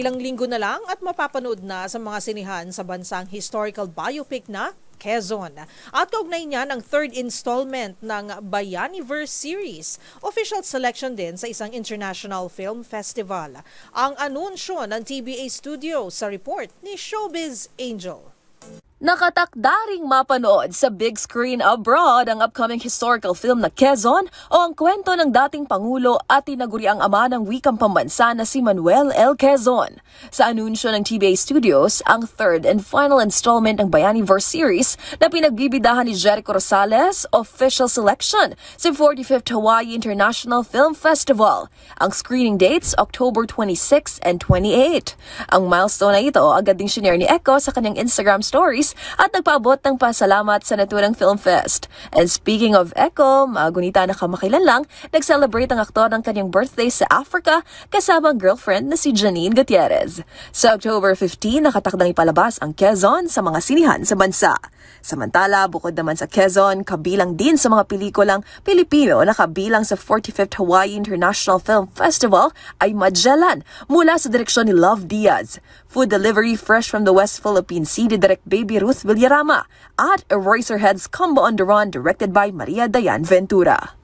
Ilang linggo na lang at mapapanood na sa mga sinihan sa bansang historical biopic na Quezon. At kaugnay niya ng third installment ng Bayaniverse series. Official selection din sa isang international film festival. Ang anunsyo ng TBA Studio sa report ni Showbiz Angel. Nakatakdaring mapanood sa big screen abroad ang upcoming historical film na Quezon o ang kwento ng dating Pangulo at tinaguriang ama ng wikang pambansa na si Manuel L. Quezon. Sa anunsyo ng TBA Studios, ang third and final installment ng Bayaniverse series na pinagbibidahan ni Jericho Rosales, official selection sa 45th Hawaii International Film Festival. Ang screening dates, October 26 and 28. Ang milestone na ito agad ding shinare ni Echo sa kanyang Instagram stories at nagpaabot ng pasalamat sa naturang Film Fest. And speaking of Echo, magunita na kamakailan lang, nag-celebrate ang aktor ng kanyang birthday sa Africa kasama ang girlfriend na si Janine Gutierrez. Sa October 15, nakatakdang ipalabas ang Quezon sa mga sinihan sa bansa. Samantala, bukod naman sa Quezon, kabilang din sa mga pelikulang Pilipino na kabilang sa 45th Hawaii International Film Festival ay Magellan mula sa direksyon ni Love Diaz. Food delivery fresh from the West Philippines Sea, direct Baby Ruth Villarama, at Eraserheads Combo on the Run directed by Maria Dayan Ventura.